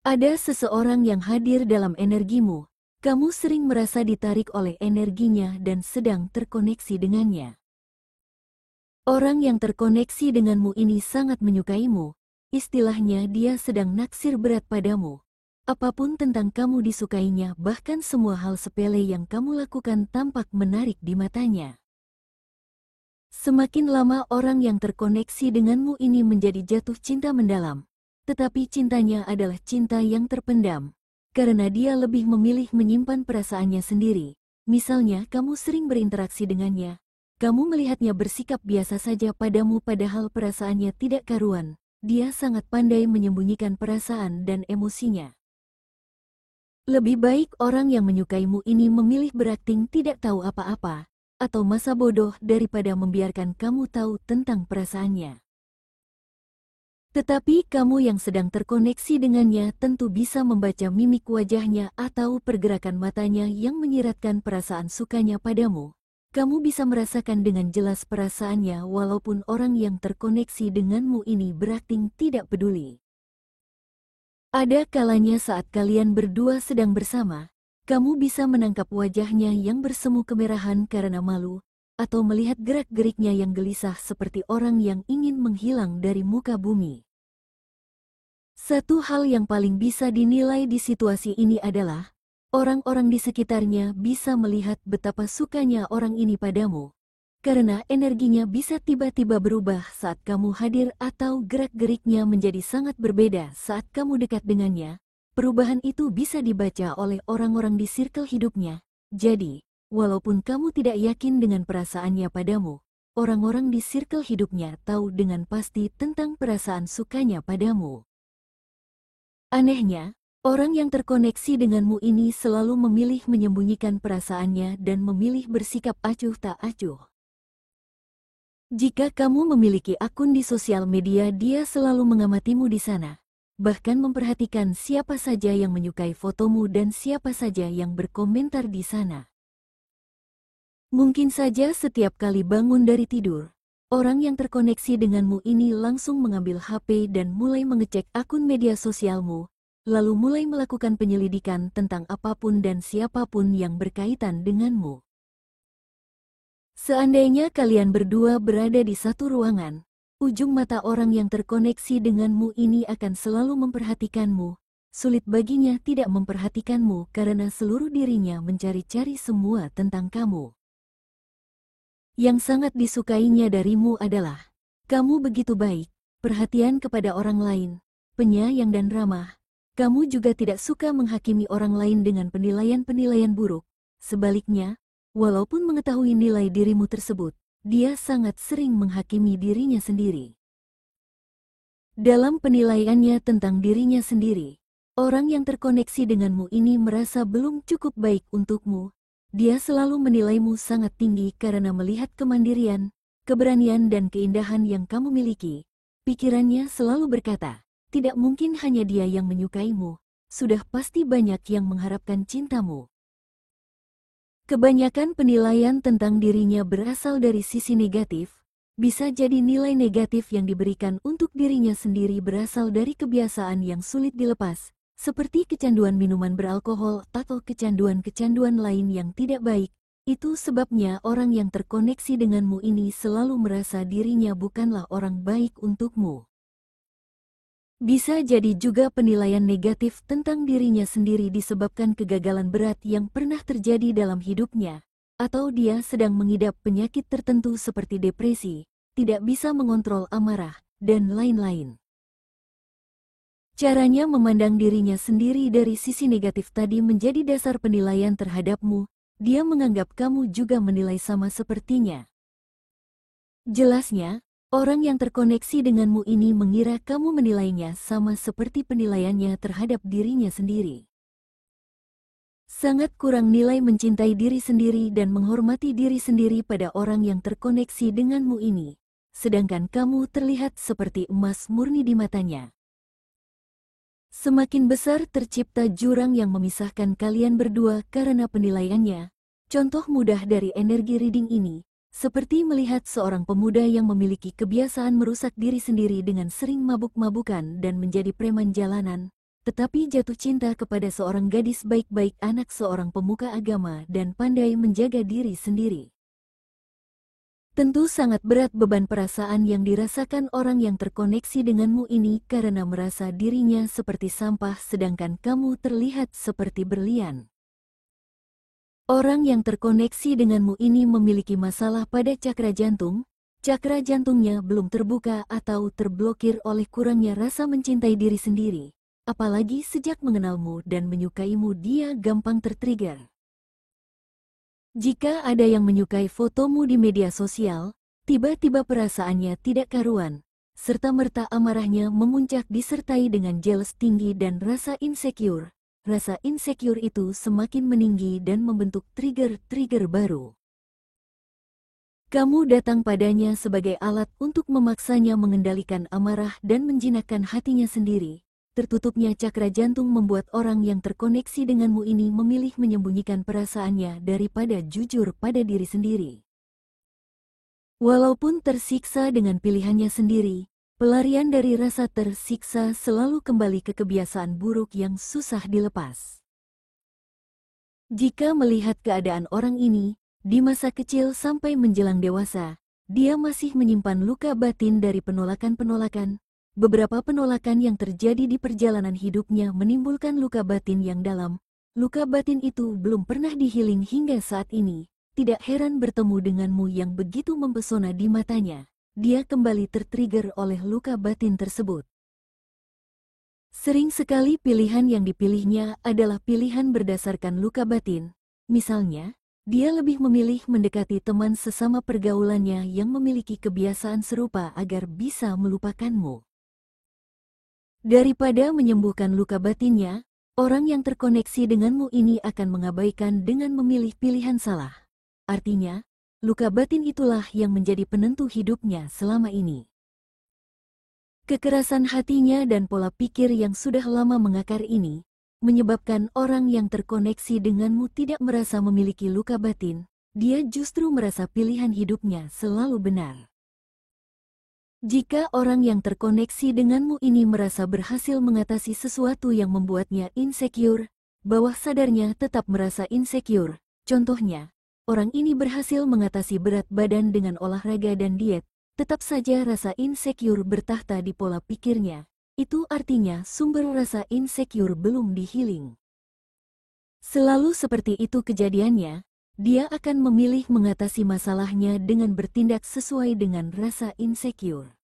Ada seseorang yang hadir dalam energimu. Kamu sering merasa ditarik oleh energinya dan sedang terkoneksi dengannya. Orang yang terkoneksi denganmu ini sangat menyukaimu. Istilahnya dia sedang naksir berat padamu. Apapun tentang kamu disukainya, bahkan semua hal sepele yang kamu lakukan tampak menarik di matanya. Semakin lama orang yang terkoneksi denganmu ini menjadi jatuh cinta mendalam. Tetapi cintanya adalah cinta yang terpendam. Karena dia lebih memilih menyimpan perasaannya sendiri. Misalnya kamu sering berinteraksi dengannya. Kamu melihatnya bersikap biasa saja padamu padahal perasaannya tidak karuan. Dia sangat pandai menyembunyikan perasaan dan emosinya. Lebih baik orang yang menyukaimu ini memilih berakting tidak tahu apa-apa, atau masa bodoh daripada membiarkan kamu tahu tentang perasaannya. Tetapi kamu yang sedang terkoneksi dengannya tentu bisa membaca mimik wajahnya atau pergerakan matanya yang menyiratkan perasaan sukanya padamu. Kamu bisa merasakan dengan jelas perasaannya walaupun orang yang terkoneksi denganmu ini berakting tidak peduli. Ada kalanya saat kalian berdua sedang bersama, kamu bisa menangkap wajahnya yang bersemu kemerahan karena malu, atau melihat gerak-geriknya yang gelisah seperti orang yang ingin menghilang dari muka bumi. Satu hal yang paling bisa dinilai di situasi ini adalah, orang-orang di sekitarnya bisa melihat betapa sukanya orang ini padamu, karena energinya bisa tiba-tiba berubah saat kamu hadir atau gerak-geriknya menjadi sangat berbeda saat kamu dekat dengannya. Perubahan itu bisa dibaca oleh orang-orang di circle hidupnya. Jadi, walaupun kamu tidak yakin dengan perasaannya padamu, orang-orang di circle hidupnya tahu dengan pasti tentang perasaan sukanya padamu. Anehnya, orang yang terkoneksi denganmu ini selalu memilih menyembunyikan perasaannya dan memilih bersikap acuh tak acuh. Jika kamu memiliki akun di sosial media, dia selalu mengamatimu di sana. Bahkan memperhatikan siapa saja yang menyukai fotomu dan siapa saja yang berkomentar di sana. Mungkin saja setiap kali bangun dari tidur, orang yang terkoneksi denganmu ini langsung mengambil HP dan mulai mengecek akun media sosialmu, lalu mulai melakukan penyelidikan tentang apapun dan siapapun yang berkaitan denganmu. Seandainya kalian berdua berada di satu ruangan, ujung mata orang yang terkoneksi denganmu ini akan selalu memperhatikanmu. Sulit baginya tidak memperhatikanmu karena seluruh dirinya mencari-cari semua tentang kamu. Yang sangat disukainya darimu adalah, kamu begitu baik, perhatian kepada orang lain, penyayang dan ramah. Kamu juga tidak suka menghakimi orang lain dengan penilaian-penilaian buruk. Sebaliknya, walaupun mengetahui nilai dirimu tersebut, dia sangat sering menghakimi dirinya sendiri. Dalam penilaiannya tentang dirinya sendiri, orang yang terkoneksi denganmu ini merasa belum cukup baik untukmu. Dia selalu menilaimu sangat tinggi karena melihat kemandirian, keberanian dan keindahan yang kamu miliki. Pikirannya selalu berkata, tidak mungkin hanya dia yang menyukaimu, sudah pasti banyak yang mengharapkan cintamu. Kebanyakan penilaian tentang dirinya berasal dari sisi negatif. Bisa jadi nilai negatif yang diberikan untuk dirinya sendiri berasal dari kebiasaan yang sulit dilepas, seperti kecanduan minuman beralkohol atau kecanduan-kecanduan lain yang tidak baik. Itu sebabnya orang yang terkoneksi denganmu ini selalu merasa dirinya bukanlah orang baik untukmu. Bisa jadi juga penilaian negatif tentang dirinya sendiri disebabkan kegagalan berat yang pernah terjadi dalam hidupnya, atau dia sedang mengidap penyakit tertentu seperti depresi, tidak bisa mengontrol amarah, dan lain-lain. Caranya memandang dirinya sendiri dari sisi negatif tadi menjadi dasar penilaian terhadapmu. Dia menganggap kamu juga menilai sama sepertinya. Jelasnya, orang yang terkoneksi denganmu ini mengira kamu menilainya sama seperti penilaiannya terhadap dirinya sendiri. Sangat kurang nilai mencintai diri sendiri dan menghormati diri sendiri pada orang yang terkoneksi denganmu ini, sedangkan kamu terlihat seperti emas murni di matanya. Semakin besar tercipta jurang yang memisahkan kalian berdua karena penilaiannya. Contoh mudah dari energi reading ini, seperti melihat seorang pemuda yang memiliki kebiasaan merusak diri sendiri dengan sering mabuk-mabukan dan menjadi preman jalanan. tetapi jatuh cinta kepada seorang gadis baik-baik, anak seorang pemuka agama dan pandai menjaga diri sendiri. Tentu sangat berat beban perasaan yang dirasakan orang yang terkoneksi denganmu ini karena merasa dirinya seperti sampah sedangkan kamu terlihat seperti berlian. Orang yang terkoneksi denganmu ini memiliki masalah pada cakra jantung. Cakra jantungnya belum terbuka atau terblokir oleh kurangnya rasa mencintai diri sendiri. Apalagi sejak mengenalmu dan menyukaimu dia gampang tertrigger. Jika ada yang menyukai fotomu di media sosial, tiba-tiba perasaannya tidak karuan, serta-merta amarahnya memuncak disertai dengan jealous tinggi dan rasa insecure. Rasa insecure itu semakin meninggi dan membentuk trigger-trigger baru. Kamu datang padanya sebagai alat untuk memaksanya mengendalikan amarah dan menjinakkan hatinya sendiri. Tertutupnya cakra jantung membuat orang yang terkoneksi denganmu ini memilih menyembunyikan perasaannya daripada jujur pada diri sendiri. Walaupun tersiksa dengan pilihannya sendiri, pelarian dari rasa tersiksa selalu kembali ke kebiasaan buruk yang susah dilepas. Jika melihat keadaan orang ini, di masa kecil sampai menjelang dewasa, dia masih menyimpan luka batin dari penolakan-penolakan. Beberapa penolakan yang terjadi di perjalanan hidupnya menimbulkan luka batin yang dalam. Luka batin itu belum pernah dihealing hingga saat ini. Tidak heran bertemu denganmu yang begitu mempesona di matanya. Dia kembali tertrigger oleh luka batin tersebut. Sering sekali pilihan yang dipilihnya adalah pilihan berdasarkan luka batin. Misalnya, dia lebih memilih mendekati teman sesama pergaulannya yang memiliki kebiasaan serupa agar bisa melupakanmu. Daripada menyembuhkan luka batinnya, orang yang terkoneksi denganmu ini akan mengabaikan dengan memilih pilihan salah. Artinya, luka batin itulah yang menjadi penentu hidupnya selama ini. Kekerasan hatinya dan pola pikir yang sudah lama mengakar ini, menyebabkan orang yang terkoneksi denganmu tidak merasa memiliki luka batin, dia justru merasa pilihan hidupnya selalu benar. Jika orang yang terkoneksi denganmu ini merasa berhasil mengatasi sesuatu yang membuatnya insecure, bawah sadarnya tetap merasa insecure. Contohnya, orang ini berhasil mengatasi berat badan dengan olahraga dan diet, tetap saja rasa insecure bertahta di pola pikirnya. Itu artinya sumber rasa insecure belum dihealing. Selalu seperti itu kejadiannya. Dia akan memilih mengatasi masalahnya dengan bertindak sesuai dengan rasa insecure.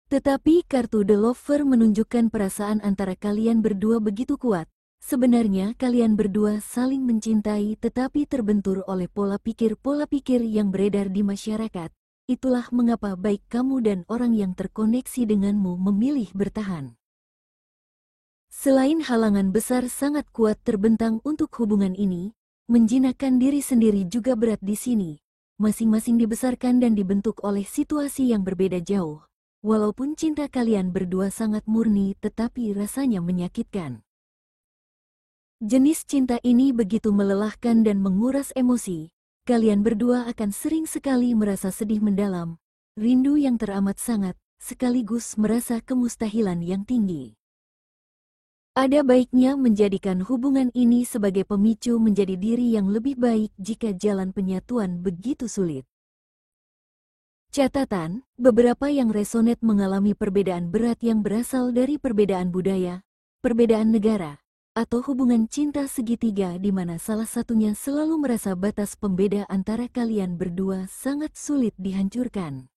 Tetapi kartu The Lover menunjukkan perasaan antara kalian berdua begitu kuat. Sebenarnya kalian berdua saling mencintai tetapi terbentur oleh pola pikir yang beredar di masyarakat. Itulah mengapa baik kamu dan orang yang terkoneksi denganmu memilih bertahan. Selain halangan besar sangat kuat terbentang untuk hubungan ini, menjinakkan diri sendiri juga berat di sini. Masing-masing dibesarkan dan dibentuk oleh situasi yang berbeda jauh. Walaupun cinta kalian berdua sangat murni tetapi rasanya menyakitkan. Jenis cinta ini begitu melelahkan dan menguras emosi. Kalian berdua akan sering sekali merasa sedih mendalam, rindu yang teramat sangat, sekaligus merasa kemustahilan yang tinggi. Ada baiknya menjadikan hubungan ini sebagai pemicu menjadi diri yang lebih baik jika jalan penyatuan begitu sulit. Catatan, beberapa yang resonet mengalami perbedaan berat yang berasal dari perbedaan budaya, perbedaan negara, atau hubungan cinta segitiga di mana salah satunya selalu merasa batas pembeda antara kalian berdua sangat sulit dihancurkan.